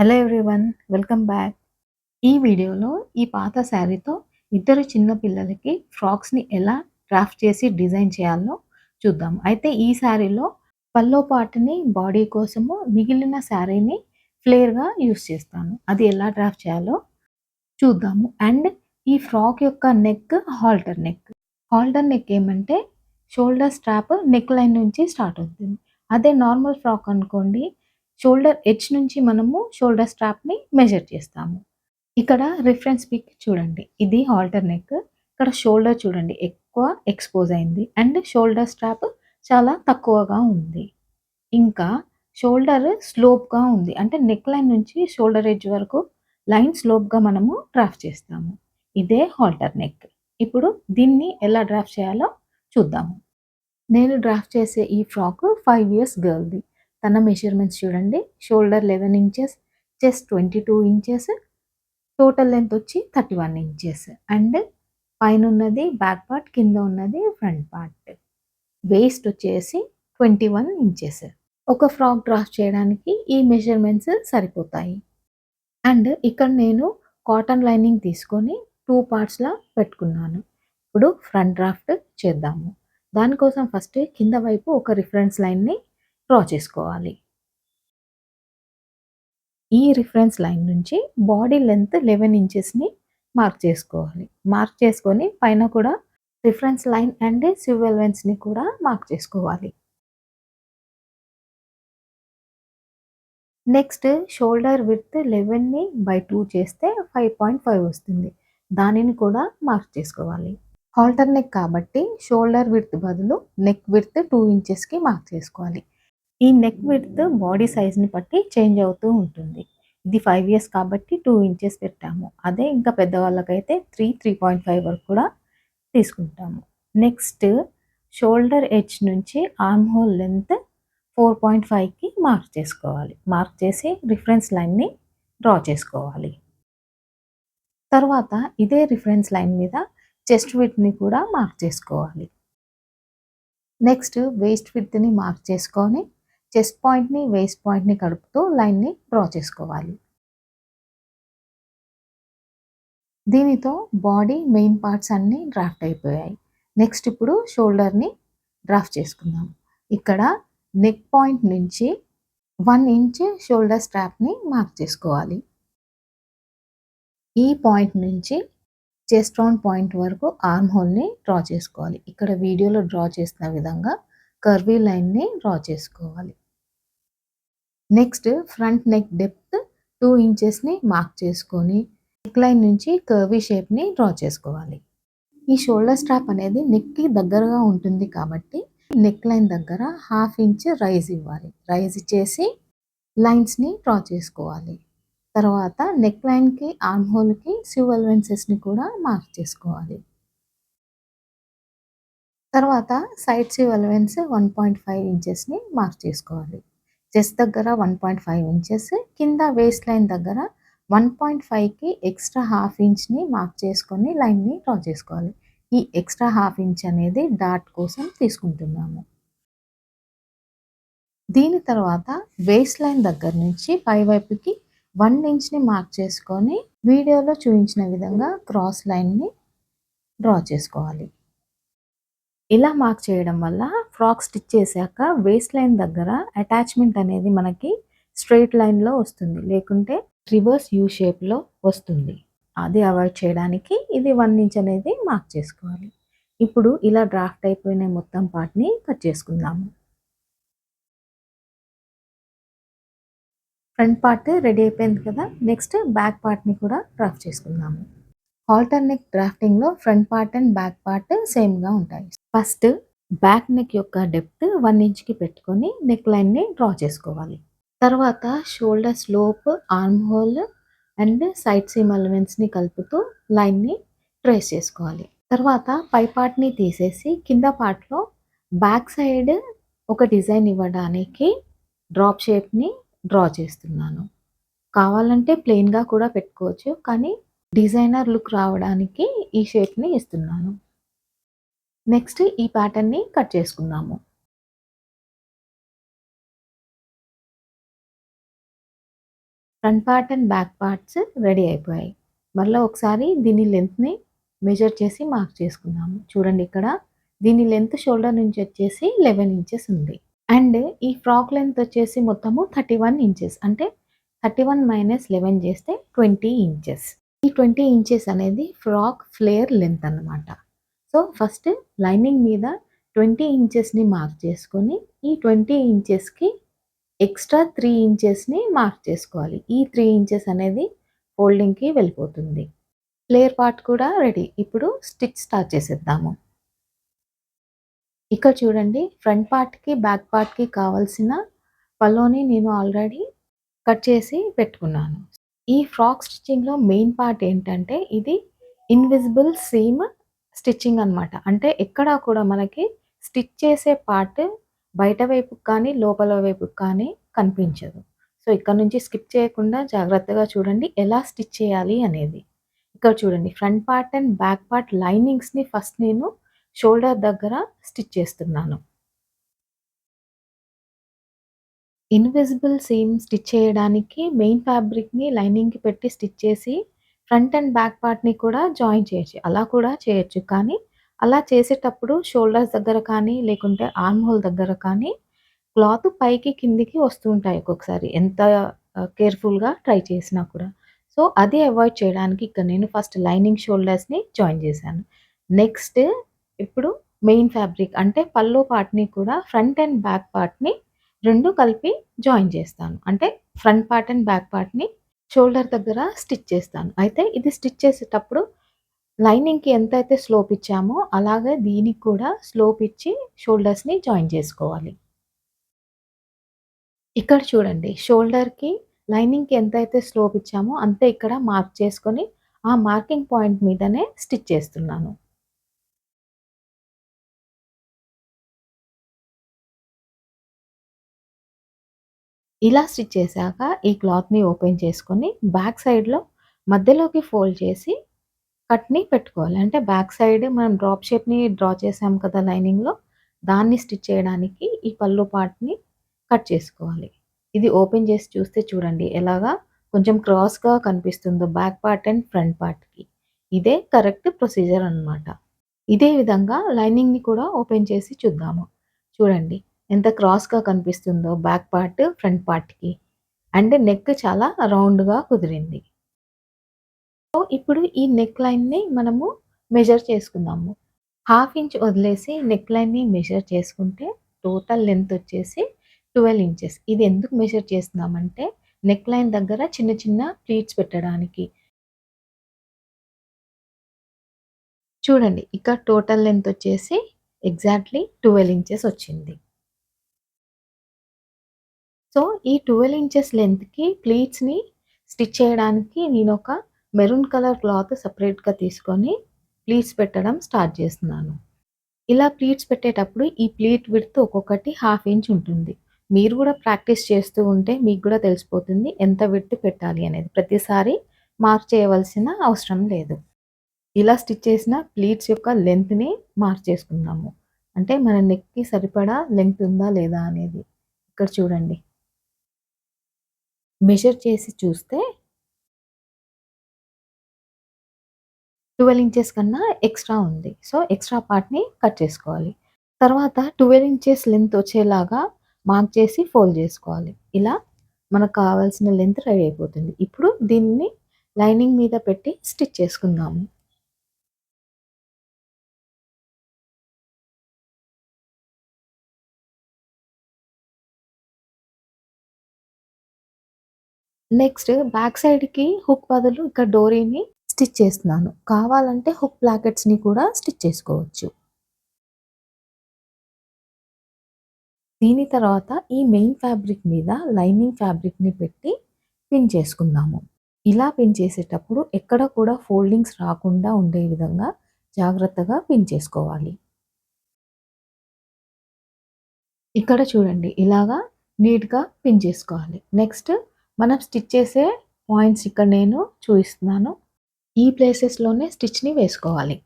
Hello everyone, welcome back. ఈ వీడియోలో ఈ పాత శారీతో ఇద్దరు చిన్న పిల్లలకి ఫ్రాక్స్‌ని ఎలా క్రాఫ్ట్ చేసి డిజైన్ చేయాలో చూద్దాం. అయితే ఈ శారీలో పల్లో పార్ట్‌ని బాడీ కోసము, మిగిలిన శారీని ఫ్లేర్‌గా యూజ్ చేస్తాను. అది ఎలా డ్రాఫ్ట్ చేయాలో చూద్దాము. అండ్ ఈ ఫ్రాక్ యొక్క neck halter neck. Halter neck ఏమంటే షోల్డర్ స్ట్రాప్ నెక్ లైన్ నుంచి స్టార్ట్ అవుతుంది. అదే నార్మల్ ఫ్రాక్ అనుకోండి, షోల్డర్ ఎడ్జ్ నుంచి మనము షోల్డర్ స్ట్రాప్‌ని మెజర్ చేస్తాము. ఇక్కడ రిఫరెన్స్ పిక్ చూడండి. ఇది హాల్టర్ నెక్. ఇక్కడ షోల్డర్ చూడండి ఎక్కువ ఎక్స్‌పోజ్ అయింది. అండ్ షోల్డర్ స్ట్రాప్ చాలా తక్కువగా ఉంది. ఇంకా షోల్డర్ స్లోప్‌గా ఉంది. అంటే నెక్ లైన్ నుంచి షోల్డర్ ఎడ్జ్ వరకు లైన్ స్లోప్‌గా మనము డ్రాఫ్ట్ చేస్తాము. ఇదే హాల్టర్ నెక్. ఇప్పుడు దీన్ని ఎలా డ్రాఫ్ట్ చేయాలో చూద్దాము. నేను డ్రాఫ్ట్ చేసే ఈ ఫ్రాక్ 5 ఇయర్స్ గర్ల్‌ది. తన మెజర్‌మెంట్స్ చూడండి. Shoulder 11 inches, chest 22 inches, total length వచ్చి 31 ఇంచెస్. అండ్ పైనున్నది బ్యాక్ పార్ట్, కింద ఉన్నది ఫ్రంట్ పార్ట్. వేస్ట్ వచ్చేసి 21 ఇంచెస్. ఒక ఫ్రాక్ డ్రాఫ్ట్ చేయడానికి ఈ మెజర్‌మెంట్స్ సరిపోతాయి. అండ్ ఇక్కడ నేను కాటన్ లైనింగ్ తీసుకొని 2 పార్ట్స్‌లా పెట్టుకున్నాను. ఇప్పుడు ఫ్రంట్ డ్రాఫ్ట్ చేద్దాము. దానికోసం ఫస్ట్ కింద వైపు ఒక రిఫరెన్స్ లైన్‌ని డ్రా చేసుకోవాలి. ఈ రిఫరెన్స్ లైన్ నుంచి బాడీ లెంత్ 11 ఇంచెస్‌ని మార్క్ చేసుకోవాలి. మార్క్ చేసుకొని పైన కూడా రిఫరెన్స్ లైన్ అండ్ సివ్ ఎలిమెంట్స్‌ని కూడా మార్క్ చేసుకోవాలి. నెక్స్ట్ షోల్డర్ విడ్త్ 11ని బై 2 చేస్తే 5.5 వస్తుంది. దానిని కూడా మార్క్ చేసుకోవాలి. హాల్టర్ నెక్ కాబట్టి షోల్డర్ విడ్త్ బదులు నెక్ విడ్త్ 2 ఇంచెస్‌కి మార్క్ చేసుకోవాలి. ఈ నెక్ విడ్త్ బాడీ సైజ్‌ని బట్టి చేంజ్ అవుతూ ఉంటుంది. ఇది 5 ఇయర్స్ కాబట్టి 2 ఇంచెస్ పెట్టాము. అదే ఇంకా పెద్దవాళ్ళకైతే 3.5 వరకు కూడా తీసుకుంటాము. నెక్స్ట్ షోల్డర్ ఎడ్జ్ నుంచి ఆర్మ్ హోల్ లెంత్ 4.5కి మార్క్ చేసుకోవాలి. మార్క్ చేసి రిఫరెన్స్ లైన్‌ని డ్రా చేసుకోవాలి. తర్వాత ఇదే రిఫరెన్స్ లైన్ మీద చెస్ట్ విడ్త్‌ని కూడా మార్క్ చేసుకోవాలి. నెక్స్ట్ వేస్ట్ విడ్త్‌ని మార్క్ చేసుకొని చెస్ట్ పాయింట్‌ని, వేస్ట్ పాయింట్‌ని కలుపుతూ లైన్‌ని డ్రా చేసుకోవాలి. దీనితో బాడీ మెయిన్ పార్ట్స్ అన్నీ డ్రాఫ్ట్ అయిపోయాయి. నెక్స్ట్ ఇప్పుడు షోల్డర్‌ని డ్రాఫ్ట్ చేసుకుందాం. ఇక్కడ నెక్ పాయింట్ నుంచి 1 ఇంచ్ షోల్డర్ స్ట్రాప్‌ని మార్క్ చేసుకోవాలి. ఈ పాయింట్ నుంచి చెస్ట్ రౌండ్ పాయింట్ వరకు ఆర్మ్ హోల్‌ని డ్రా చేసుకోవాలి. ఇక్కడ వీడియోలో డ్రా చేసిన విధంగా కర్వీ లైన్‌ని డ్రా చేసుకోవాలి. నెక్స్ట్ ఫ్రంట్ నెక్ డెప్త్ 2 ఇంచెస్‌ని మార్క్ చేసుకొని నెక్ లైన్ నుంచి కర్వీ షేప్‌ని డ్రా చేసుకోవాలి. ఈ షోల్డర్ స్ట్రాప్ అనేది నెక్‌కి దగ్గరగా ఉంటుంది కాబట్టి నెక్ లైన్ దగ్గర 1/2 ఇంచ్ రైజ్ ఇవ్వాలి. రైజ్ చేసి లైన్స్‌ని డ్రా చేసుకోవాలి. తర్వాత నెక్ లైన్‌కి, ఆర్మ్ హోల్‌కి సివ్ ఎలివెన్సెస్‌ని కూడా మార్క్ చేసుకోవాలి. తర్వాత సైడ్ సివ్ ఎలివెన్స్ 1.5 ఇంచెస్‌ని మార్క్ చేసుకోవాలి. చెస్ట్ దగ్గర 1.5 ఇంచెస్, కింద వేస్ట్ లైన్ దగ్గర 1.5కి ఎక్స్ట్రా 1/2 ఇంచ్‌ని మార్క్ చేసుకొని లైన్‌ని డ్రా చేసుకోవాలి. ఈ ఎక్స్ట్రా 1/2 ఇంచ్ అనేది డాట్ కోసం తీసుకుంటున్నాము. దీని తర్వాత వేస్ట్ లైన్ దగ్గర నుంచి పై వైపుకి 1 ఇంచ్‌ని మార్క్ చేసుకొని వీడియోలో చూపించిన విధంగా క్రాస్ లైన్‌ని డ్రా చేసుకోవాలి. ఇలా మార్క్ చేయడం వల్ల ఫ్రాక్ స్టిచ్ చేశాక వేస్ట్ లైన్ దగ్గర అటాచ్‌మెంట్ అనేది మనకి స్ట్రెయిట్ లైన్‌లో వస్తుంది. లేకుంటే రివర్స్ యూ షేప్‌లో వస్తుంది. అది అవాయిడ్ చేయడానికి ఇది 1 ఇంచ్ అనేది మార్క్ చేసుకోవాలి. ఇప్పుడు ఇలా డ్రాఫ్ట్ అయిపోయిన మొత్తం పార్ట్‌ని కట్ చేసుకుందాము. ఫ్రంట్ పార్ట్ రెడీ అయిపోయింది కదా! నెక్స్ట్ బ్యాక్ పార్ట్‌ని కూడా డ్రాఫ్ట్ చేసుకుందాము. హాల్టర్ నెక్ డ్రాఫ్టింగ్‌లో front part and back part సేమ్‌గా ఉంటాయి. ఫస్ట్ బ్యాక్ నెక్ యొక్క డెప్త్ 1 ఇంచ్‌కి పెట్టుకొని నెక్ లైన్‌ని డ్రా చేసుకోవాలి. తర్వాత shoulder slope, arm hole and side seam ఎలిమెంట్స్‌ని కలుపుతూ లైన్‌ని ట్రేస్ చేసుకోవాలి. తర్వాత పై పార్ట్‌ని తీసేసి కింద పార్ట్‌లో బ్యాక్ సైడ్ ఒక డిజైన్ ఇవ్వడానికి డ్రాప్ షేప్‌ని డ్రా చేస్తున్నాను. కావాలంటే ప్లెయిన్‌గా కూడా పెట్టుకోవచ్చు. కానీ డిజైనర్ లుక్ రావడానికి ఈ షేప్‌ని ఇస్తున్నాను. నెక్స్ట్ ఈ ప్యాటర్న్‌ని కట్ చేసుకుందాము. Front part and back parts ready అయిపోయాయి. మళ్ళా ఒకసారి దీని లెంగ్త్‌ని మెజర్ చేసి మార్క్ చేసుకుందాము. చూడండి ఇక్కడ దీని లెంగ్త్ షోల్డర్ నుంచి వచ్చేసి 11 ఇంచెస్ ఉంది. అండ్ ఈ ఫ్రాక్ లెంగ్త్ వచ్చేసి మొత్తము 31 ఇంచెస్. అంటే 31 - 11 చేస్తే 20 ఇంచెస్. ఈ 20 ఇంచెస్ అనేది ఫ్రాక్ ఫ్లేర్ లెంగ్త్ అన్నమాట. సో, ఫస్ట్ లైనింగ్ మీద 20 ఇంచెస్‌ని మార్క్ చేసుకొని, ఈ 20 ఇంచెస్‌కి ఎక్స్‌ట్రా 3 ఇంచెస్‌ని మార్క్ చేసుకోవాలి. ఈ 3 ఇంచెస్ అనేది ఫోల్డింగ్‌కి వెళ్ళిపోతుంది. ఫ్లేర్ పార్ట్ కూడా రెడీ. ఇప్పుడు స్టిచ్ స్టార్ట్ చేసేద్దాము. ఇక్కడ చూడండి ఫ్రంట్ పార్ట్‌కి, బ్యాక్ పార్ట్‌కి కావాల్సిన పల్లోని నేను ఆల్రెడీ కట్ చేసి పెట్టుకున్నాను. ఈ ఫ్రాక్ స్టిచ్చింగ్‌లో మెయిన్ పార్ట్ ఏంటంటే ఇది ఇన్విజిబుల్ సీమ్ స్టిచ్చింగ్ అనమాట. అంటే ఎక్కడా కూడా మనకి స్టిచ్ చేసే పార్ట్ బయట వైపుకి కానీ, లోపల వైపుకి కానీ కనిపించదు. సో, ఇక్కడ నుంచి స్కిప్ చేయకుండా జాగ్రత్తగా చూడండి ఎలా స్టిచ్ చేయాలి అనేది. ఇక్కడ చూడండి front part and back part లైనింగ్స్‌ని ఫస్ట్ నేను షోల్డర్ దగ్గర స్టిచ్ చేస్తున్నాను. ఇన్విజిబుల్ సీమ్ స్టిచ్ చేయడానికి మెయిన్ ఫ్యాబ్రిక్‌ని లైనింగ్‌కి పెట్టి స్టిచ్ చేసి ఫ్రంట్ అండ్ బ్యాక్ పార్ట్‌ని కూడా జాయిన్ చేయొచ్చు. అలా కూడా చేయొచ్చు. కానీ అలా చేసేటప్పుడు షోల్డర్స్ దగ్గర కానీ, లేకుంటే ఆర్మ్ హోల్ దగ్గర కానీ క్లాత్ పైకి, కిందికి వస్తూ ఉంటాయి ఒక్కొక్కసారి. ఎంత కేర్‌ఫుల్‌గా ట్రై చేసినా కూడా. సో, అది అవాయిడ్ చేయడానికి ఇక్కడ నేను ఫస్ట్ లైనింగ్ షోల్డర్స్‌ని జాయిన్ చేశాను. నెక్స్ట్ ఇప్పుడు మెయిన్ ఫ్యాబ్రిక్ అంటే పల్లో పార్ట్‌ని కూడా ఫ్రంట్ అండ్ బ్యాక్ పార్ట్‌ని 2 కలిపి జాయిన్ చేస్తాను. అంటే ఫ్రంట్ పార్ట్ అండ్ బ్యాక్ పార్ట్‌ని షోల్డర్ దగ్గర స్టిచ్ చేస్తాను. అయితే ఇది స్టిచ్ చేసేటప్పుడు లైనింగ్‌కి ఎంతైతే స్లోప్ ఇచ్చామో అలాగే దీనికి కూడా స్లోప్ ఇచ్చి షోల్డర్స్‌ని జాయిన్ చేసుకోవాలి. ఇక్కడ చూడండి షోల్డర్‌కి, లైనింగ్‌కి ఎంతైతే స్లోప్ ఇచ్చామో అంతే ఇక్కడ మార్క్ చేసుకొని, ఆ మార్కింగ్ పాయింట్ మీదనే స్టిచ్ చేస్తున్నాను. ఇలా స్టిచ్ చేశాక ఈ క్లాత్‌ని ఓపెన్ చేసుకొని బ్యాక్ సైడ్‌లో మధ్యలోకి ఫోల్డ్ చేసి కట్‌ని పెట్టుకోవాలి. అంటే బ్యాక్ సైడ్ మనం డ్రాప్ షేప్‌ని డ్రా చేసాం కదా లైనింగ్‌లో, దాన్ని స్టిచ్ చేయడానికి ఈ పళ్ళు పార్ట్‌ని కట్ చేసుకోవాలి. ఇది ఓపెన్ చేసి చూస్తే చూడండి ఎలాగా కొంచెం క్రాస్‌గా కనిపిస్తుందో బ్యాక్ పార్ట్ అండ్ ఫ్రంట్ పార్ట్‌కి. ఇదే కరెక్ట్ ప్రొసీజర్ అన్నమాట. ఇదే విధంగా లైనింగ్‌ని కూడా ఓపెన్ చేసి చూద్దాము. చూడండి ఎంత క్రాస్‌గా కనిపిస్తుందో బ్యాక్ పార్ట్, ఫ్రంట్ పార్ట్‌కి. అండ్ నెక్ చాలా రౌండ్‌గా కుదిరింది. సో, ఇప్పుడు ఈ నెక్ లైన్‌ని మనము మెజర్ చేసుకుందాము. హాఫ్ ఇంచ్ వదిలేసి నెక్ లైన్‌ని మెజర్ చేసుకుంటే టోటల్ లెంత్ వచ్చేసి 12 ఇంచెస్. ఇది ఎందుకు మెజర్ చేస్తున్నామంటే నెక్ లైన్ దగ్గర చిన్న చిన్న ప్లీట్స్ పెట్టడానికి. చూడండి ఇక్కడ టోటల్ లెంత్ వచ్చేసి ఎగ్జాక్ట్‌లీ 12 ఇంచెస్ వచ్చింది. సో, ఈ 12 ఇంచెస్ లెంగ్త్‌కి ప్లీట్స్‌ని స్టిచ్ చేయడానికి నేనొక మెరూన్ కలర్ క్లాత్ సెపరేట్‌గా తీసుకొని ప్లీట్స్ పెట్టడం స్టార్ట్ చేస్తున్నాను. ఇలా ప్లీట్స్ పెట్టేటప్పుడు ఈ ప్లీట్ విడ్త్ ఒక్కొక్కటి హాఫ్ ఇంచ్ ఉంటుంది. మీరు కూడా ప్రాక్టీస్ చేస్తూ ఉంటే మీకు కూడా తెలిసిపోతుంది ఎంత విడ్త్ పెట్టాలి అనేది. ప్రతిసారి మార్క్ చేయవలసిన అవసరం లేదు. ఇలా స్టిచ్ చేసిన ప్లీట్స్ యొక్క లెంగ్త్‌ని మార్క్ చేసుకుందాము. అంటే మన నెక్‌కి సరిపడా లెంగ్త్ ఉందా లేదా అనేది. ఇక్కడ చూడండి. మెజర్ చేసి చూస్తే 12 ఇంచెస్ కన్నా ఎక్స్‌ట్రా ఉంది. సో, ఎక్స్‌ట్రా పార్ట్‌ని కట్ చేసుకోవాలి. తర్వాత 12 ఇంచెస్ లెంత్ వచ్చేలాగా మార్క్ చేసి ఫోల్డ్ చేసుకోవాలి. ఇలా మనకు కావాల్సిన లెంత్ రెడీ అయిపోతుంది. ఇప్పుడు దీన్ని లైనింగ్ మీద పెట్టి స్టిచ్ చేసుకుందాము. నెక్స్ట్ బ్యాక్ సైడ్‌కి హుక్ బదులు ఇక్కడ డోరీని స్టిచ్ చేస్తున్నాను. కావాలంటే హుక్ ప్లాకెట్స్‌ని కూడా స్టిచ్ చేసుకోవచ్చు. దీని తర్వాత ఈ మెయిన్ ఫ్యాబ్రిక్ మీద లైనింగ్ ఫ్యాబ్రిక్‌ని పెట్టి పిన్ చేసుకుందాము. ఇలా పిన్ చేసేటప్పుడు ఎక్కడ కూడా ఫోల్డింగ్స్ రాకుండా ఉండే విధంగా జాగ్రత్తగా పిన్ చేసుకోవాలి. ఇక్కడ చూడండి ఇలాగా నీట్‌గా పిన్ చేసుకోవాలి. నెక్స్ట్ మనం స్టిచ్ చేసే పాయింట్స్ ఇక్కడ నేను చూపిస్తున్నాను. ఈ ప్లేసెస్‌లోనే స్టిచ్‌ని వేసుకోవాలి.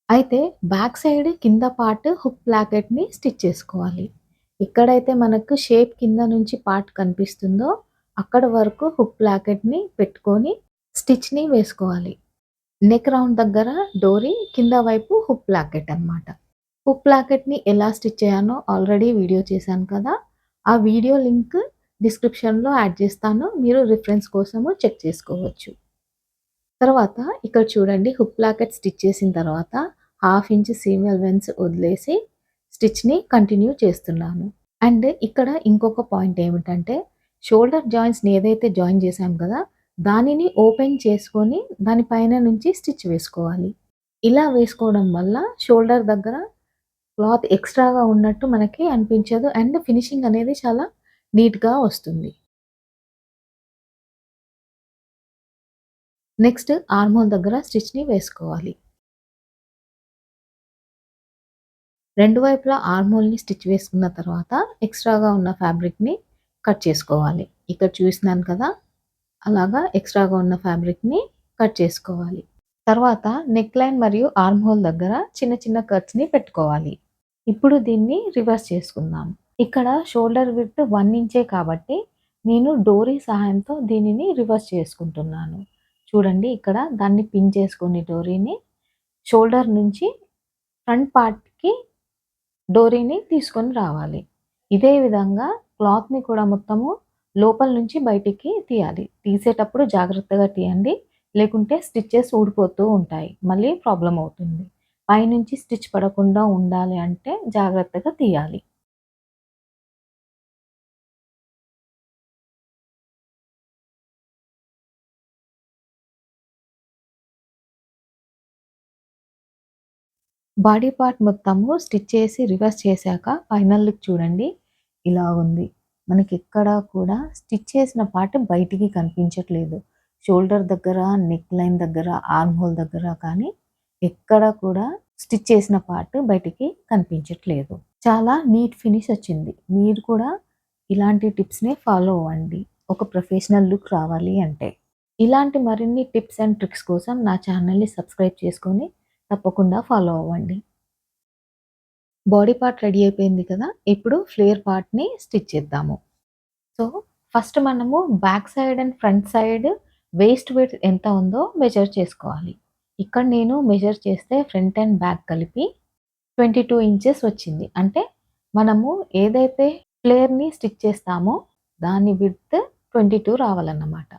అయితే బ్యాక్ సైడ్ కింద పార్ట్ హుక్ ప్లాకెట్‌ని స్టిచ్ చేసుకోవాలి. ఎక్కడైతే మనకు షేప్ కింద నుంచి పార్ట్ కనిపిస్తుందో అక్కడ వరకు హుక్ బ్లాకెట్‌ని పెట్టుకొని స్టిచ్‌ని వేసుకోవాలి. నెక్ రౌండ్ దగ్గర డోరీ, కింద వైపు హుక్ బ్లాకెట్ అన్నమాట. హుక్ బ్లాకెట్‌ని ఎలా స్టిచ్ చేయాలో ఆల్రెడీ వీడియో చేశాను కదా! ఆ వీడియో లింక్ డిస్క్రిప్షన్‌లో యాడ్ చేస్తాను. మీరు రిఫరెన్స్ కోసము చెక్ చేసుకోవచ్చు. తర్వాత ఇక్కడ చూడండి హుక్ బ్లాకెట్ స్టిచ్ చేసిన తర్వాత 1/2 ఇంచ్ సీమ్ అలవెన్స్ వదిలేసి స్టిచ్‌ని కంటిన్యూ చేస్తున్నాను. అండ్ ఇక్కడ ఇంకొక పాయింట్ ఏమిటంటే షోల్డర్ జాయింట్స్‌ని ఏదైతే జాయిన్ చేశాం కదా! దానిని ఓపెన్ చేసుకొని దాని పైన నుంచి స్టిచ్ వేసుకోవాలి. ఇలా వేసుకోవడం వల్ల షోల్డర్ దగ్గర క్లాత్ ఎక్స్‌ట్రాగా ఉన్నట్టు మనకి అనిపించదు. అండ్ ఫినిషింగ్ అనేది చాలా నీట్‌గా వస్తుంది. నెక్స్ట్ ఆర్మ్ హోల్ దగ్గర స్టిచ్‌ని వేసుకోవాలి. రెండు వైపులా ఆర్మ్ హోల్‌ని స్టిచ్ వేసుకున్న తర్వాత ఎక్స్‌ట్రాగా ఉన్న ఫ్యాబ్రిక్‌ని కట్ చేసుకోవాలి. ఇక్కడ చూస్తున్నాను కదా! అలాగా ఎక్స్‌ట్రాగా ఉన్న ఫ్యాబ్రిక్‌ని కట్ చేసుకోవాలి. తర్వాత నెక్ లైన్ మరియు ఆర్మ్ హోల్ దగ్గర చిన్న చిన్న కట్స్‌ని పెట్టుకోవాలి. ఇప్పుడు దీన్ని రివర్స్ చేసుకుందాం. ఇక్కడ షోల్డర్ విడ్త్ 1 ఇంచే కాబట్టి నేను డోరీ సహాయంతో దీనిని రివర్స్ చేసుకుంటున్నాను. చూడండి ఇక్కడ దాన్ని పిన్ చేసుకొని డోరీని షోల్డర్ నుంచి ఫ్రంట్ పార్ట్‌కి డోరీని తీసుకొని రావాలి. ఇదే విధంగా క్లాత్‌ని కూడా మొత్తము లోపల నుంచి బయటికి తీయాలి. తీసేటప్పుడు జాగ్రత్తగా తీయండి. లేకుంటే స్టిచెస్ ఊడిపోతూ ఉంటాయి. మళ్ళీ ప్రాబ్లమ్ అవుతుంది. పైనుంచి స్టిచ్ పడకుండా ఉండాలి అంటే జాగ్రత్తగా తీయాలి. బాడీ పార్ట్ మొత్తము స్టిచ్ చేసి రివర్స్ చేశాక ఫైనల్ లుక్ చూడండి. ఇలా ఉంది. మనకెక్కడా కూడా స్టిచ్ చేసిన పార్ట్ బయటికి కనిపించట్లేదు. షోల్డర్ దగ్గర, నెక్ లైన్ దగ్గర, ఆర్మ్ హోల్ దగ్గర కానీ ఎక్కడ కూడా స్టిచ్ చేసిన పార్ట్ బయటికి కనిపించట్లేదు. చాలా నీట్ ఫినిష్ వచ్చింది. మీరు కూడా ఇలాంటి టిప్స్‌నే ఫాలో అవ్వండి. ఒక ప్రొఫెషనల్ లుక్ రావాలి అంటే. ఇలాంటి మరిన్ని టిప్స్ అండ్ ట్రిక్స్ కోసం నా ఛానల్‌ని సబ్స్క్రైబ్ చేసుకొని తప్పకుండా ఫాలో అవ్వండి. బాడీ పార్ట్ రెడీ అయిపోయింది కదా! ఇప్పుడు ఫ్లేర్ పార్ట్‌ని స్టిచ్ చేద్దాము. సో, ఫస్ట్ మనము back side and front side waste width ఎంత ఉందో మెజర్ చేసుకోవాలి. ఇక్కడ నేను మెజర్ చేస్తే ఫ్రంట్ అండ్ బ్యాక్ కలిపి 22 ఇంచెస్ వచ్చింది. అంటే మనము ఏదైతే ఫ్లేర్‌ని స్టిచ్ చేస్తామో దాని విడ్త్ 22 రావాలన్నమాట.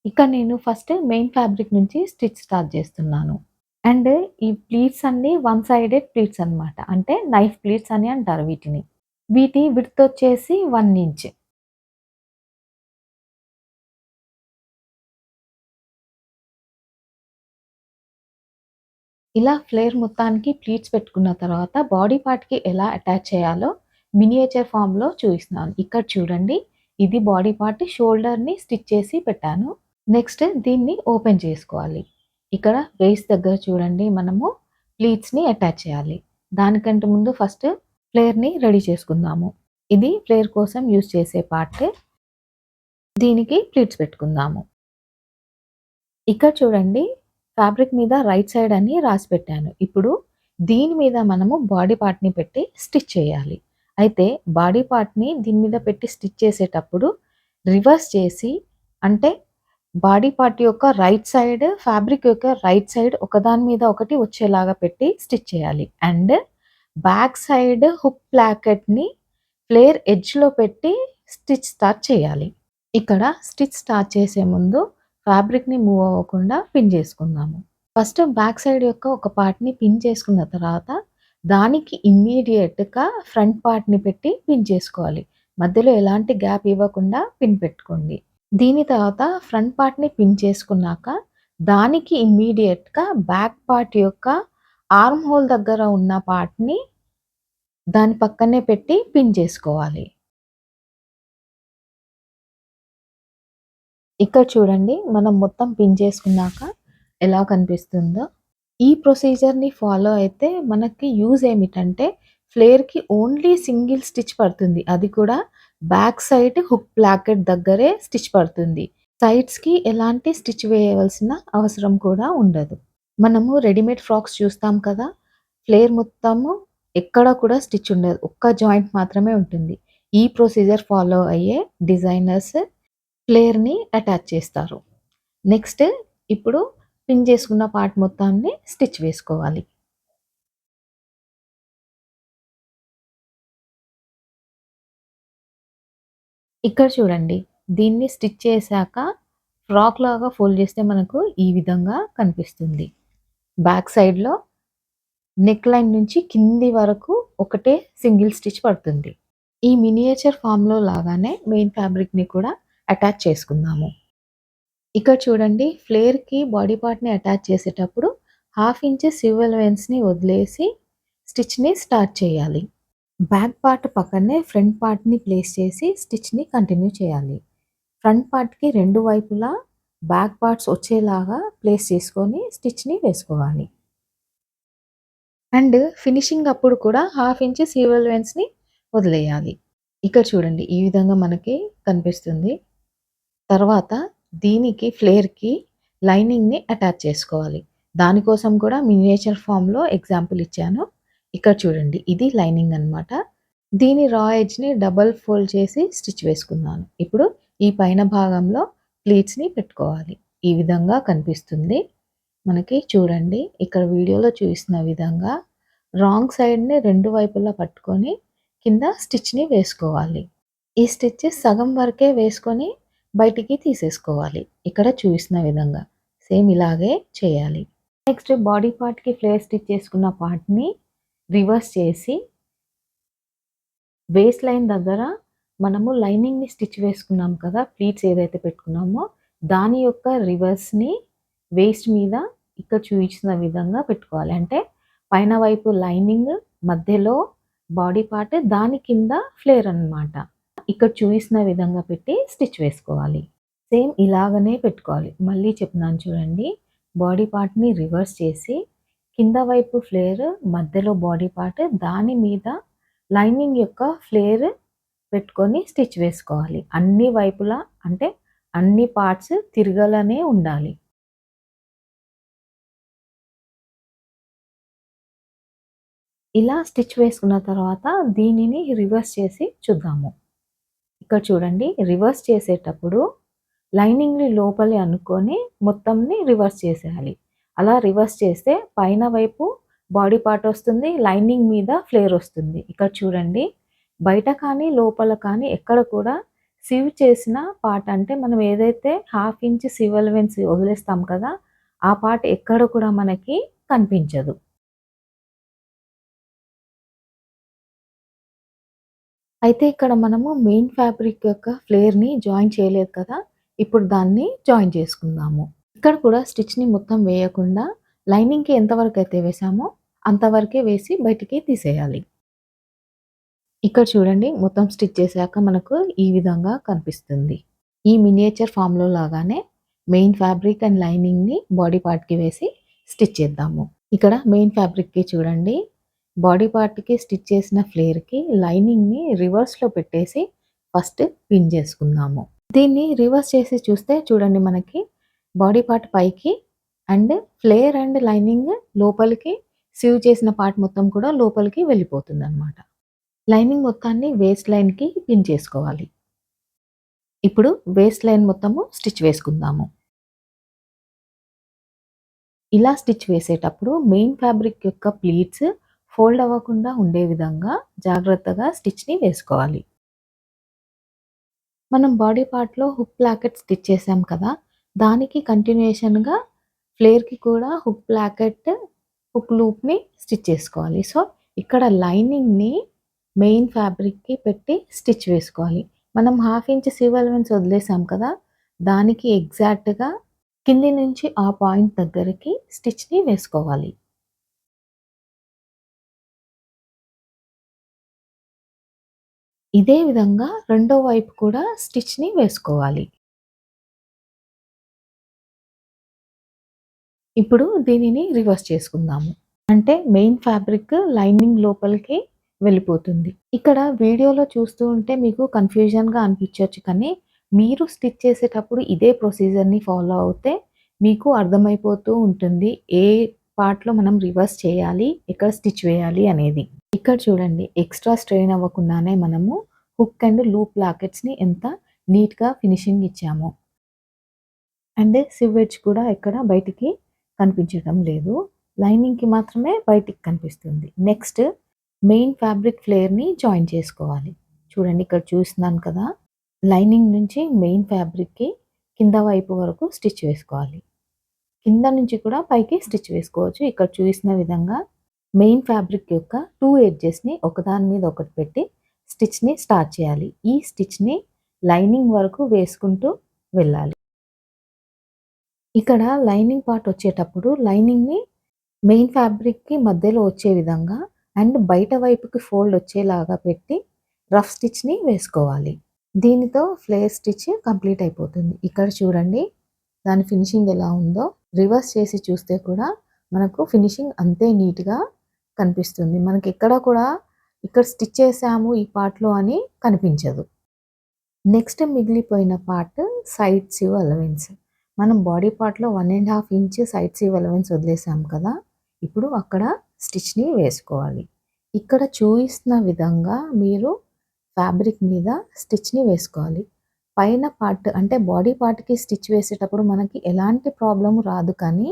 ఇక్కడ నేను ఫస్ట్ మెయిన్ ఫ్యాబ్రిక్ నుంచి స్టిచ్ స్టార్ట్ చేస్తున్నాను. అండ్ ఈ ప్లీట్స్ అన్నీ వన్ సైడెడ్ ప్లీట్స్ అన్నమాట. అంటే నైఫ్ ప్లీట్స్ అని అంటారు వీటిని. వీటి విడ్త్ వచ్చేసి 1 ఇంచ్. ఇలా ఫ్లేర్ మొత్తానికి ప్లీట్స్ పెట్టుకున్న తర్వాత బాడీ పార్ట్‌కి ఎలా అటాచ్ చేయాలో మినియేచర్ ఫార్మ్‌లో చూపిస్తున్నాను. ఇక్కడ చూడండి. ఇది బాడీ పార్ట్ షోల్డర్‌ని స్టిచ్ చేసి పెట్టాను. నెక్స్ట్ దీన్ని ఓపెన్ చేసుకోవాలి. ఇక్కడ వేస్ట్ దగ్గర చూడండి మనము ప్లీట్స్‌ని అటాచ్ చేయాలి. దానికంటే ముందు ఫస్ట్ ఫ్లేర్‌ని రెడీ చేసుకుందాము. ఇది ఫ్లేర్ కోసం యూజ్ చేసే పార్ట్. దీనికి ప్లీట్స్ పెట్టుకుందాము. ఇక్కడ చూడండి ఫ్యాబ్రిక్ మీద రైట్ సైడ్ అని రాసి పెట్టాను. ఇప్పుడు దీని మీద మనము బాడీ పార్ట్‌ని పెట్టి స్టిచ్ చేయాలి. అయితే బాడీ పార్ట్‌ని దీని మీద పెట్టి స్టిచ్ చేసేటప్పుడు రివర్స్ చేసి అంటే బాడీ పార్ట్ యొక్క రైట్ సైడ్, ఫ్యాబ్రిక్ యొక్క రైట్ సైడ్ ఒకదాని మీద ఒకటి వచ్చేలాగా పెట్టి స్టిచ్ చేయాలి. అండ్ బ్యాక్ సైడ్ హుక్ ప్లాకెట్‌ని ఫ్లేర్ ఎడ్జ్‌లో పెట్టి స్టిచ్ స్టార్ట్ చేయాలి. ఇక్కడ స్టిచ్ స్టార్ట్ చేసే ముందు ఫ్యాబ్రిక్‌ని మూవ్ అవ్వకుండా పిన్ చేసుకుందాము. ఫస్ట్ బ్యాక్ సైడ్ యొక్క ఒక పార్ట్‌ని పిన్ చేసుకున్న తర్వాత దానికి ఇమ్మీడియేట్‌గా ఫ్రంట్ పార్ట్‌ని పెట్టి పిన్ చేసుకోవాలి. మధ్యలో ఎలాంటి గ్యాప్ ఇవ్వకుండా పిన్ పెట్టుకోండి. దీని తర్వాత ఫ్రంట్ పార్ట్‌ని పిన్ చేసుకున్నాక, దానికి ఇమ్మీడియేట్‌గా బ్యాక్ పార్ట్ యొక్క ఆర్మ్ హోల్ దగ్గర ఉన్న పార్ట్‌ని దాని పక్కనే పెట్టి పిన్ చేసుకోవాలి. ఇక్కడ చూడండి మనం మొత్తం పిన్ చేసుకున్నాక ఎలా కనిపిస్తుందో. ఈ ప్రొసీజర్‌ని ఫాలో అయితే మనకి యూజ్ ఏమిటంటే ఫ్లేర్‌కి ఓన్లీ సింగిల్ స్టిచ్ పడుతుంది. అది కూడా బ్యాక్ సైడ్ హుక్ ప్లాకెట్ దగ్గరే స్టిచ్ పడుతుంది. సైడ్స్‌కి ఎలాంటి స్టిచ్ వేయవలసిన అవసరం కూడా ఉండదు. మనము రెడీమేడ్ ఫ్రాక్స్ చూస్తాం కదా! ఫ్లేర్ మొత్తము ఎక్కడ కూడా స్టిచ్ ఉండదు. ఒక్క జాయింట్ మాత్రమే ఉంటుంది. ఈ ప్రొసీజర్ ఫాలో అయ్యే డిజైనర్స్ ఫ్లేర్‌ని అటాచ్ చేస్తారు. నెక్స్ట్ ఇప్పుడు పిన్ చేసుకున్న పార్ట్ మొత్తాన్ని స్టిచ్ వేసుకోవాలి. ఇక్కడ చూడండి. దీన్ని స్టిచ్ చేశాక ఫ్రాక్ లాగా ఫోల్డ్ చేస్తే మనకు ఈ విధంగా కనిపిస్తుంది. బ్యాక్ సైడ్‌లో నెక్ లైన్ నుంచి కింది వరకు ఒకటే సింగిల్ స్టిచ్ పడుతుంది. ఈ మినియేచర్ ఫార్మ్‌లో లాగానే మెయిన్ ఫ్యాబ్రిక్‌ని కూడా అటాచ్ చేసుకుందాము. ఇక్కడ చూడండి ఫ్లేర్‌కి బాడీ పార్ట్‌ని అటాచ్ చేసేటప్పుడు 1/2 ఇంచ్ సివల్ వెన్స్‌ని వదిలేసి స్టిచ్‌ని స్టార్ట్ చేయాలి. బ్యాక్ పార్ట్ పక్కనే ఫ్రంట్ పార్ట్‌ని ప్లేస్ చేసి స్టిచ్‌ని కంటిన్యూ చేయాలి. ఫ్రంట్ పార్ట్‌కి 2 వైపులా బ్యాక్ పార్ట్స్ వచ్చేలాగా ప్లేస్ చేసుకొని స్టిచ్‌ని వేసుకోవాలి. అండ్ ఫినిషింగ్ అప్పుడు కూడా 1/2 ఇంచ్ సివల్ వెన్స్‌ని వదిలేయాలి. ఇక్కడ చూడండి ఈ విధంగా మనకి కనిపిస్తుంది. తర్వాత దీనికి ఫ్లేర్‌కి లైనింగ్‌ని అటాచ్ చేసుకోవాలి. దానికోసం కూడా మినియేచర్ ఫార్మ్‌లో ఎగ్జాంపుల్ ఇచ్చాను. ఇక్కడ చూడండి ఇది లైనింగ్ అన్నమాట. దీని రా ఎడ్జ్‌ని డబుల్ ఫోల్డ్ చేసి స్టిచ్ వేసుకున్నాను. ఇప్పుడు ఈ పైన భాగంలో ప్లీట్స్‌ని పెట్టుకోవాలి. ఈ విధంగా కనిపిస్తుంది. మనకి చూడండి ఇక్కడ వీడియోలో చూపిస్తున్న విధంగా రాంగ్ సైడ్‌ని 2 వైపులా పట్టుకొని కింద స్టిచ్‌ని వేసుకోవాలి. ఈ స్టిచెస్ సగం వరకే వేసుకొని బయటికి తీసేసుకోవాలి. ఇక్కడ చూపిస్తున్న విధంగా. సేమ్ ఇలాగే చేయాలి. నెక్స్ట్ బాడీ పార్ట్‌కి ఫ్లేర్ స్టిచ్ చేసుకున్న పార్ట్‌ని రివర్స్ చేసి వేస్ట్ లైన్ దగ్గర మనము లైనింగ్‌ని స్టిచ్ వేసుకున్నాం కదా! ప్లీట్స్ ఏదైతే పెట్టుకున్నామో దాని యొక్క రివర్స్‌ని వేస్ట్ మీద ఇక్కడ చూయించిన విధంగా పెట్టుకోవాలి. అంటే పైన వైపు లైనింగ్, మధ్యలో బాడీ పార్ట్, దాని కింద ఫ్లేర్ అన్నమాట. ఇక్కడ చూపిస్తున్న విధంగా పెట్టి స్టిచ్ వేసుకోవాలి. సేమ్ ఇలాగనే పెట్టుకోవాలి. మళ్ళీ చెప్తున్నాను చూడండి. బాడీ పార్ట్‌ని రివర్స్ చేసి కింద వైపు ఫ్లేర్, మధ్యలో బాడీ పార్ట్, దాని మీద లైనింగ్ యొక్క ఫ్లేర్ పెట్టుకొని స్టిచ్ వేసుకోవాలి. అన్ని వైపులా అంటే అన్ని పార్ట్స్ తిరగలనే ఉండాలి. ఇలా స్టిచ్ వేసుకున్న తర్వాత దీనిని రివర్స్ చేసి చూద్దాము. ఇక్కడ చూడండి రివర్స్ చేసేటప్పుడు లైనింగ్‌ని లోపలే అనుకోని మొత్తంని రివర్స్ చేసేయాలి. అలా రివర్స్ చేస్తే పైన వైపు బాడీ పార్ట్ వస్తుంది. లైనింగ్ మీద ఫ్లేర్ వస్తుంది. ఇక్కడ చూడండి బయట కానీ, లోపల కానీ ఎక్కడ కూడా సివ్ చేసిన పార్ట్ అంటే మనం ఏదైతే 1/2 ఇంచ్ సివల్ వెన్స్ వదిలేస్తాం కదా! ఆ పార్ట్ ఎక్కడ కూడా మనకి కనిపించదు. అయితే ఇక్కడ మనము మెయిన్ ఫ్యాబ్రిక్ యొక్క ఫ్లేర్‌ని జాయిన్ చేయలేదు కదా! ఇప్పుడు దాన్ని జాయిన్ చేసుకుందాము. ఇక్కడ కూడా స్టిచ్‌ని మొత్తం వేయకుండా లైనింగ్‌కి ఎంత వరకైతే వేసామో అంతవరకే వేసి బయటికి తీసేయాలి. ఇక్కడ చూడండి మొత్తం స్టిచ్ చేశాక మనకు ఈ విధంగా కనిపిస్తుంది. ఈ మినియేచర్ ఫార్మ్‌లో లాగానే మెయిన్ ఫ్యాబ్రిక్ అండ్ లైనింగ్‌ని బాడీ పార్ట్‌కి వేసి స్టిచ్ చేద్దాము. ఇక్కడ మెయిన్ ఫ్యాబ్రిక్‌కి చూడండి బాడీ పార్ట్‌కి స్టిచ్ చేసిన ఫ్లేర్‌కి లైనింగ్‌ని రివర్స్‌లో పెట్టేసి ఫస్ట్ పిన్ చేసుకుందాము. దీన్ని రివర్స్ చేసి చూస్తే చూడండి మనకి బాడీ పార్ట్ పైకి అండ్ ఫ్లేర్ అండ్ లైనింగ్ లోపలికి సీవ్ చేసిన పార్ట్ మొత్తం కూడా లోపలికి వెళ్ళిపోతుందనమాట. లైనింగ్ మొత్తాన్ని వేస్ట్ లైన్‌కి పిన్ చేసుకోవాలి. ఇప్పుడు వేస్ట్ లైన్ మొత్తము స్టిచ్ వేసుకుందాము. ఇలా స్టిచ్ వేసేటప్పుడు మెయిన్ ఫ్యాబ్రిక్ యొక్క ప్లీట్స్ ఫోల్డ్ అవ్వకుండా ఉండే విధంగా జాగ్రత్తగా స్టిచ్‌ని వేసుకోవాలి. మనం బాడీ పార్ట్‌లో హుక్ ప్లాకెట్ స్టిచ్ చేసాం కదా! దానికి కంటిన్యూయేషన్‌గా ఫ్లేర్‌కి కూడా హుక్ ప్లాకెట్, హుక్ లూప్‌ని స్టిచ్ చేసుకోవాలి. సో, ఇక్కడ లైనింగ్‌ని మెయిన్ ఫ్యాబ్రిక్‌కి పెట్టి స్టిచ్ వేసుకోవాలి. మనం 1/2 ఇంచ్ సివ్ ఎలిమెంట్స్ వదిలేసాం కదా! దానికి ఎగ్జాక్ట్‌గా కింది నుంచి ఆ పాయింట్ దగ్గరికి స్టిచ్‌ని వేసుకోవాలి. ఇదే విధంగా రెండో వైపు కూడా స్టిచ్‌ని వేసుకోవాలి. ఇప్పుడు దీనిని రివర్స్ చేసుకుందాము. అంటే మెయిన్ ఫ్యాబ్రిక్ లైనింగ్ లోపలికి వెళ్ళిపోతుంది. ఇక్కడ వీడియోలో చూస్తూ ఉంటే మీకు కన్‌ఫ్యూజన్‌గా అనిపించొచ్చు కానీ, మీరు స్టిచ్ చేసేటప్పుడు ఇదే ప్రొసీజర్‌ని ఫాలో అవుతే మీకు అర్థమైపోతూ ఉంటుంది. ఏ పార్ట్‌లో మనం రివర్స్ చేయాలి, ఎక్కడ స్టిచ్ వేయాలి అనేది. ఇక్కడ చూడండి ఎక్స్‌ట్రా స్ట్రెయిన్ అవ్వకుండానే మనము హుక్ అండ్ లూప్ లాకెట్స్‌ని ఎంత నీట్‌గా ఫినిషింగ్ ఇచ్చామో. అండ్ సివ్ ఎడ్జ్ కూడా ఎక్కడ బయటికి కనిపించడం లేదు. లైనింగ్‌కి మాత్రమే బయటికి కనిపిస్తుంది. నెక్స్ట్ మెయిన్ ఫ్యాబ్రిక్ ఫ్లేర్‌ని జాయిన్ చేసుకోవాలి. చూడండి ఇక్కడ చూస్తున్నాను కదా! లైనింగ్ నుంచి మెయిన్ ఫ్యాబ్రిక్‌కి కింద వైపు వరకు స్టిచ్ వేసుకోవాలి. కింద నుంచి కూడా పైకి స్టిచ్ వేసుకోవచ్చు. ఇక్కడ చూసిన విధంగా మెయిన్ ఫ్యాబ్రిక్ యొక్క 2 ఎడ్జెస్‌ని ఒకదాని మీద ఒకటి పెట్టి స్టిచ్‌ని స్టార్ట్ చేయాలి. ఈ స్టిచ్‌ని లైనింగ్ వరకు వేసుకుంటూ వెళ్ళాలి. ఇక్కడ లైనింగ్ పార్ట్ వచ్చేటప్పుడు లైనింగ్‌ని మెయిన్ ఫ్యాబ్రిక్‌కి మధ్యలో వచ్చే విధంగా అండ్ బయట వైపుకి ఫోల్డ్ వచ్చేలాగా పెట్టి రఫ్ స్టిచ్‌ని వేసుకోవాలి. దీనితో ఫ్లేర్ స్టిచ్ కంప్లీట్ అయిపోతుంది. ఇక్కడ చూడండి దాని ఫినిషింగ్ ఎలా ఉందో. రివర్స్ చేసి చూస్తే కూడా మనకు ఫినిషింగ్ అంతే నీట్‌గా కనిపిస్తుంది. మనకెక్కడ కూడా ఇక్కడ స్టిచ్ చేసాము ఈ పార్ట్‌లో అని కనిపించదు. నెక్స్ట్ మిగిలిపోయిన పార్ట్ సైడ్ సివ్ అలవెన్స్. మనం బాడీ పార్ట్‌లో 1½ ఇంచ్ సైడ్ సివ్ అలవెన్స్ వదిలేసాం కదా! ఇప్పుడు అక్కడ స్టిచ్‌ని వేసుకోవాలి. ఇక్కడ చూయిస్తున్న విధంగా మీరు ఫ్యాబ్రిక్ మీద స్టిచ్‌ని వేసుకోవాలి. పైన పార్ట్ అంటే బాడీ పార్ట్‌కి స్టిచ్ వేసేటప్పుడు మనకి ఎలాంటి ప్రాబ్లమ్ రాదు కానీ,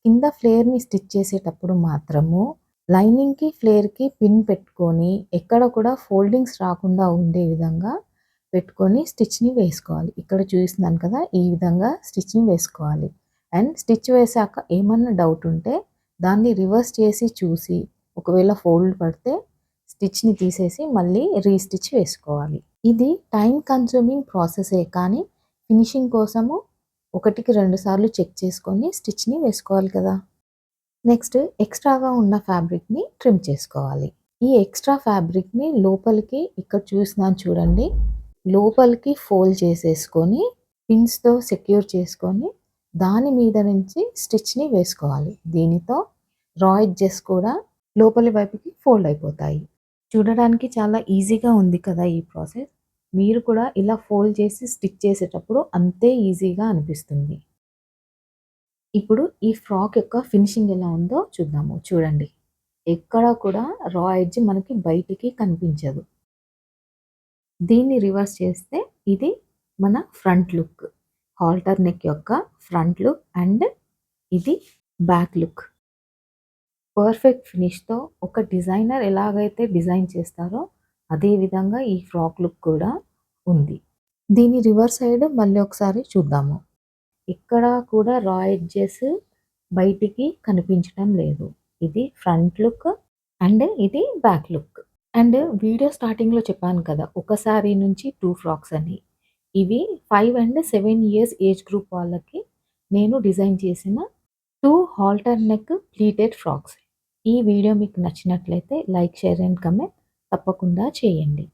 కింద ఫ్లేర్‌ని స్టిచ్ చేసేటప్పుడు మాత్రము లైనింగ్‌కి, ఫ్లేర్‌కి పిన్ పెట్టుకొని ఎక్కడ కూడా ఫోల్డింగ్స్ రాకుండా ఉండే విధంగా పెట్టుకొని స్టిచ్‌ని వేసుకోవాలి. ఇక్కడ చూపిస్తున్నాను కదా! ఈ విధంగా స్టిచ్‌ని వేసుకోవాలి. అండ్ స్టిచ్ వేశాక ఏమన్నా డౌట్ ఉంటే దాన్ని రివర్స్ చేసి చూసి ఒకవేళ ఫోల్డ్ పడితే స్టిచ్‌ని తీసేసి మళ్ళీ రీస్టిచ్ వేసుకోవాలి. ఇది టైమ్ కన్జ్యూమింగ్ ప్రాసెసే కానీ ఫినిషింగ్ కోసము ఒకటికి 2 సార్లు చెక్ చేసుకొని స్టిచ్‌ని వేసుకోవాలి కదా! నెక్స్ట్ ఎక్స్ట్రాగా ఉన్న ఫ్యాబ్రిక్‌ని ట్రిమ్ చేసుకోవాలి. ఈ ఎక్స్ట్రా ఫ్యాబ్రిక్‌ని లోపలికి ఇక్కడ చూస్తున్నాను చూడండి. లోపలికి ఫోల్డ్ చేసేసుకొని పిన్స్‌తో సెక్యూర్ చేసుకొని దాని మీద నుంచి స్టిచ్‌ని వేసుకోవాలి. దీనితో రా ఎడ్జెస్ కూడా లోపలి వైపుకి ఫోల్డ్ అయిపోతాయి. చూడడానికి చాలా ఈజీగా ఉంది కదా ఈ ప్రాసెస్. మీరు కూడా ఇలా ఫోల్డ్ చేసి స్టిచ్ చేసేటప్పుడు అంతే ఈజీగా అనిపిస్తుంది. ఇప్పుడు ఈ ఫ్రాక్ యొక్క ఫినిషింగ్ ఎలా ఉందో చూద్దాము. చూడండి. ఎక్కడ కూడా రా ఎడ్జ్ మనకి బయటికి కనిపించదు. దీన్ని రివర్స్ చేస్తే ఇది మన ఫ్రంట్ లుక్. హాల్టర్ నెక్ యొక్క ఫ్రంట్ లుక్ అండ్ ఇది బ్యాక్ లుక్. పర్ఫెక్ట్ ఫినిష్‌తో ఒక డిజైనర్ ఎలాగైతే డిజైన్ చేస్తారో అదే విధంగా ఈ ఫ్రాక్ లుక్ కూడా ఉంది. దీని రివర్స్ సైడ్ మళ్ళీ ఒకసారి చూద్దాము. ఇక్కడ కూడా రా ఎడ్జెస్ బయటికి కనిపించడం లేదు. ఇది ఫ్రంట్ లుక్ అండ్ ఇది బ్యాక్ లుక్. అండ్ వీడియో స్టార్టింగ్‌లో చెప్పాను కదా! ఒక సారీ నుంచి 2 ఫ్రాక్స్ అని. ఇవి 5 అండ్ 7 ఇయర్స్ ఏజ్ గ్రూప్ వాళ్ళకి నేను డిజైన్ చేసిన 2 హాల్టర్ నెక్ ప్లీటెడ్ ఫ్రాక్స్. ఈ వీడియో మీకు నచ్చినట్లయితే లైక్, షేర్ అండ్ కామెంట్ తప్పకుండా చేయండి.